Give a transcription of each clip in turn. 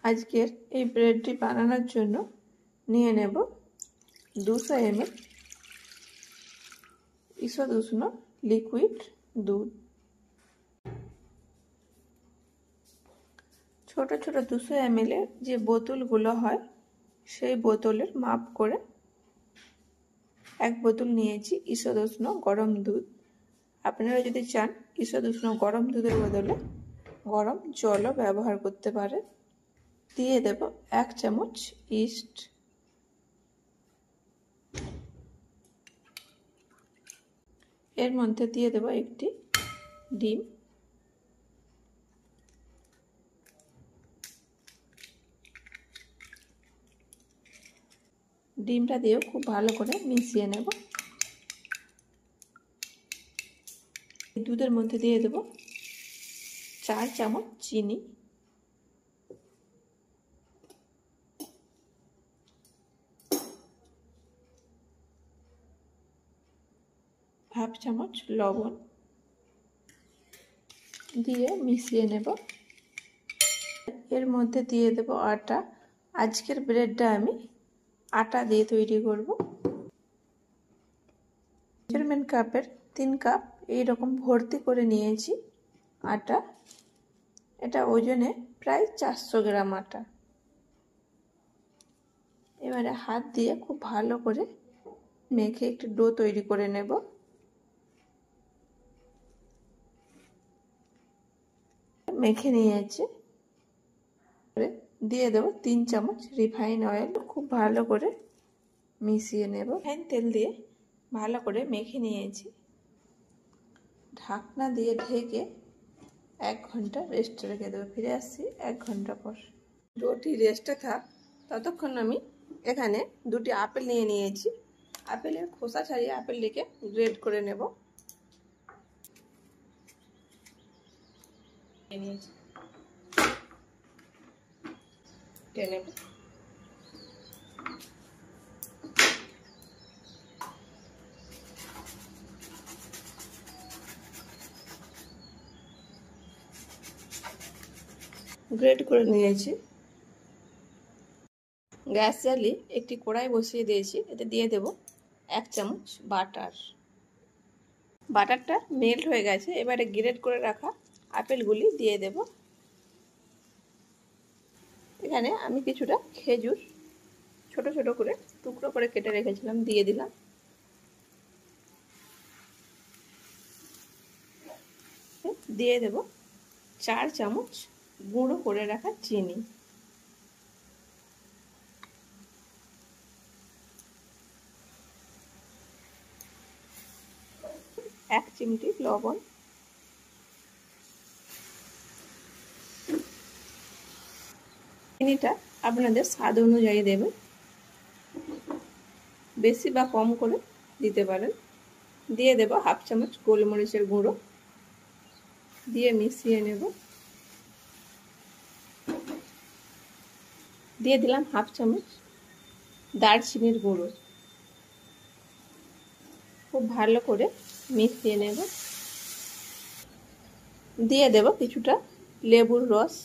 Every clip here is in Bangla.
আজকের এই ব্রেডটি বানানোর জন্য নিয়ে নেব 200 ml ঈষৎ উষ্ণ লিকুইড দুধ। ছোট ছোট 200 ml এর যে বোতলগুলো হয় সেই বোতলের মাপ করে এক বোতল নিয়েছি ঈষৎ উষ্ণ গরম দুধ। আপনারা যদি চান ঈষৎ উষ্ণ গরম দুধের বদলে গরম জলও ব্যবহার করতে পারেন। দিয়ে দেব 1 চামচ ইস্ট, এর মধ্যে দিয়ে দেব একটি ডিম, ডিমটা দিয়েও খুব ভালো করে মিশিয়ে নেব। দুধের মধ্যে দিয়ে দেব 4 চামচ চিনি, হাফ চামচ লবণ দিয়ে মিশিয়ে নেব। এর মধ্যে দিয়ে দেব আটা। আজকের ব্রেডটা আমি আটা দিয়ে তৈরি করব। মেজারমেন্ট কাপের 3 কাপ এইরকম ভর্তি করে নিয়েছি আটা। এটা ওজনে প্রায় 400 গ্রাম আটা। এবারে হাত দিয়ে খুব ভালো করে মেখে একটু ডো তৈরি করে নেব। মেখে নিয়েছি, দিয়ে দেব 3 চামচ রিফাইন অয়েল। খুব ভালো করে মিশিয়ে নেব। রিফাইন তেল দিয়ে ভালো করে মেখে নিয়েছি। ঢাকনা দিয়ে ঢেকে 1 ঘন্টা রেস্ট রেখে দেবো। ফিরে আসছি 1 ঘন্টা পর। ডোটি রেস্টে থাক, ততক্ষণ আমি এখানে 2টি আপেল নিয়ে নিয়েছি। আপেলের খোসা ছাড়িয়ে আপেলটিকে গ্রেড করে নেব। নিয়েছি নেব। গ্রেড করে নিয়েছি। গ্যাস জ্বালিয়ে একটি কড়াই বসিয়ে দিয়েছি। এতে দিয়ে দেব 1 চামচ বাটার। বাটারটা মেল্ট হয়ে গেছে। এবারে গ্রেড করে রাখা আপেলগুলি দিয়ে দেব। এখানে আমি কিছুটা খেজুর ছোট ছোট করে টুকরো করে কেটে রেখেছিলাম, দিয়ে দিলাম। দিয়ে দেব 4 চামচ গুঁড়ো করে রাখা চিনি। এক চিমটি লবণ। চিনিটা আপনাদের স্বাদ অনুযায়ী দেবেন, বেশি বা কম করে দিতে পারেন। দিয়ে দেব হাফ চামচ গোলমরিচের গুঁড়ো, দিয়ে মিশিয়ে নেব। দিয়ে দিলাম হাফ চামচ দারচিনির গুঁড়ো। খুব ভালো করে মিশিয়ে নেব। দিয়ে দেব কিছুটা লেবুর রস।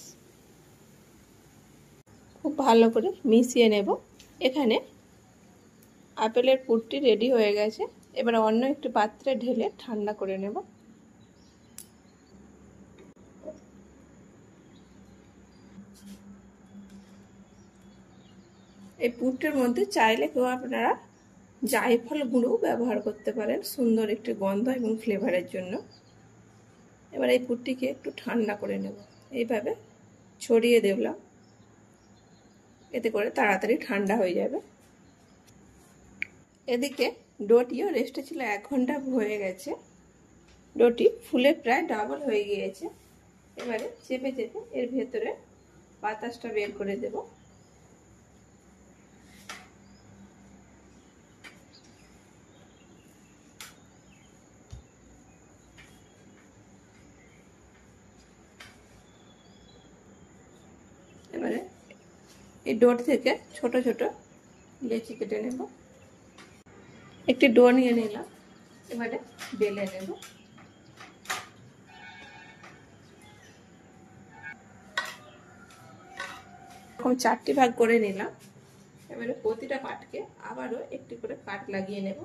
খুব ভালো করে মিশিয়ে নেব। এখানে আপেলের পুরটি রেডি হয়ে গেছে। এবার অন্য একটি পাত্রে ঢেলে ঠান্ডা করে নেব। এই পুরটির মধ্যে চাইলে কেউ আপনারা জায়ফল গুঁড়ো ব্যবহার করতে পারেন, সুন্দর একটি গন্ধ এবং ফ্লেভারের জন্য। এবার এই পুরটিকে একটু ঠান্ডা করে নেব। এইভাবে ছড়িয়ে দিলাম, এতে করে তাড়াতাড়ি ঠান্ডা হয়ে যাবে। এদিকে ডোটিও রেস্টে ছিল 1 ঘন্টা হয়ে গেছে। ডোটি ফুলে প্রায় ডাবল হয়ে গিয়েছে। এবারে চেপে চেপে এর ভেতরে বাতাসটা বের করে দেব। এবারে এই ডোর থেকে ছোট ছোট লেচি কেটে নেব। একটি ডো নিয়ে নিলাম, এবারে বেলে নেব। এরকম 4টি ভাগ করে নিলাম। এবারে প্রতিটা পাটকে আবারও একটি করে কাট লাগিয়ে নেব।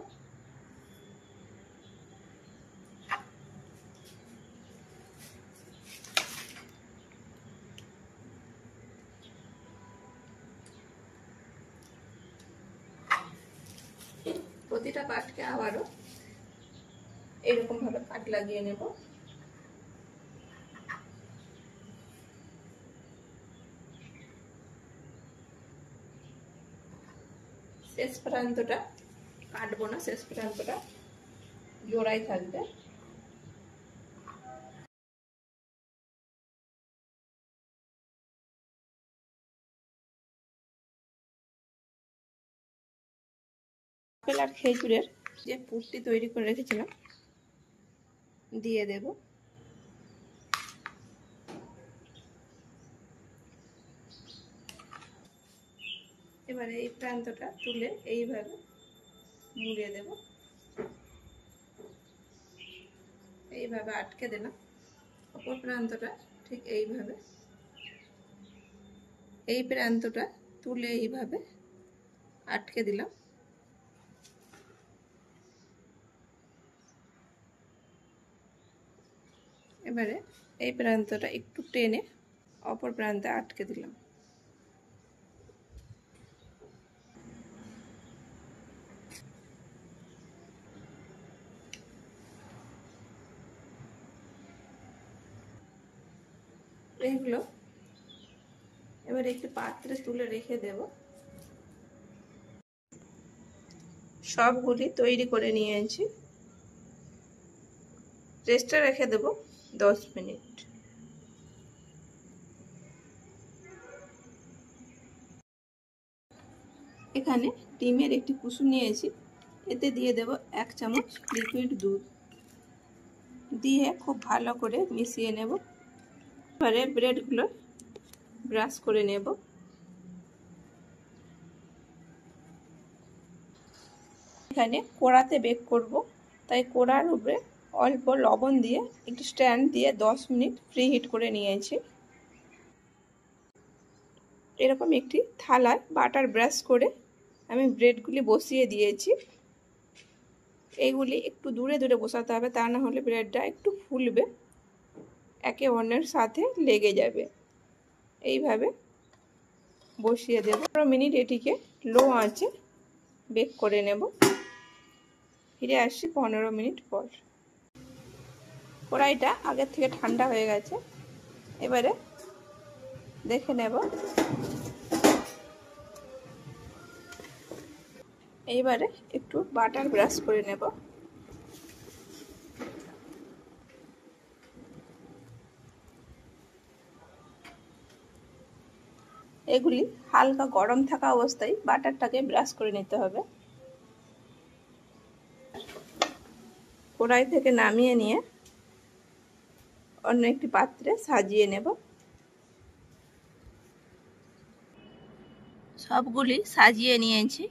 প্রতিটা পাটকে আবারও এরকম ভাবে কাট লাগিয়ে নেব। শেষ প্রান্তটা কাটবো না, শেষ প্রান্তটা জোড়াই থাকবে। আপেল আর খেজুরের যে পুরটি তৈরি করে রেখেছিলাম দিয়ে দেব। এবারে এই প্রান্তটা তুলে এইভাবে মুড়িয়ে দেব। এইভাবে আটকে দিলাম। অপর প্রান্তটা ঠিক এইভাবে, এই প্রান্তটা তুলে এইভাবে আটকে দিলাম। এবারে এই প্রান্তটা একটু টেনে অপর প্রান্তে আটকে দিলাম। এইগুলো এবার একটি পাত্রে তুলে রেখে দেব। সবগুলি তৈরি করে নিয়েছি, রেস্টে রেখে দেব 10 মিনিট। এখানে ডিমের একটি কুসুম নিয়েছি, এতে দিয়ে দেব 1 চামচ লিকুইড দুধ, দিয়ে খুব ভালো করে মিশিয়ে নেব। এবারে ব্রেডগুলো ব্রাশ করে নেব। এখানে কড়াতে বেক করব, তাই কড়ার উপরে অল্প লবণ দিয়ে একটু স্ট্যান্ড দিয়ে 10 মিনিট প্রি হিট করে নিয়েছি। এরকম একটি থালায় বাটার ব্রাশ করে আমি ব্রেডগুলি বসিয়ে দিয়েছি। এইগুলি একটু দূরে দূরে বসাতে হবে, তা না হলে ব্রেডটা একটু ফুলবে, একে অন্যের সাথে লেগে যাবে। এইভাবে বসিয়ে দেব। 15 মিনিট এটিকে লো আঁচে বেক করে নেব। ফিরে আসছি 15 মিনিট পর। কড়াইটা আগের থেকে ঠান্ডা হয়ে গেছে, এবারে দেখে নেব। এইবারে একটু বাটার ব্রাশ করে নেব। এগুলি হালকা গরম থাকা অবস্থায় বাটারটাকে ব্রাশ করে নিতে হবে। কড়াই থেকে নামিয়ে নিয়ে অন্য একটি পাত্রে সাজিয়ে নেব। সবগুলি সাজিয়ে নিয়েছি।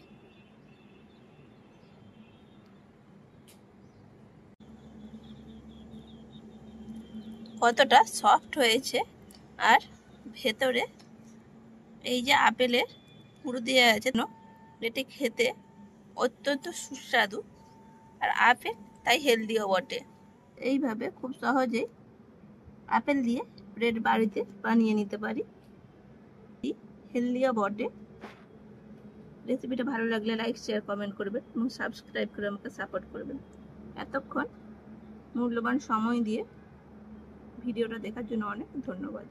কতটা সফট হয়েছে, আর ভেতরে এই যে আপেলের পুর দেওয়া আছে, এটি খেতে অত্যন্ত সুস্বাদু, আর আপেল তাই হেলদিও বটে। এইভাবে খুব সহজেই আপেল দিয়ে ব্রেড বাড়িতে বানিয়ে নিতে পারি, হেলদিও বটে। রেসিপিটা ভালো লাগলে লাইক, শেয়ার, কমেন্ট করবেন এবং সাবস্ক্রাইব করে আমাকে সাপোর্ট করবেন। এতক্ষণ মূল্যবান সময় দিয়ে ভিডিওটা দেখার জন্য অনেক ধন্যবাদ।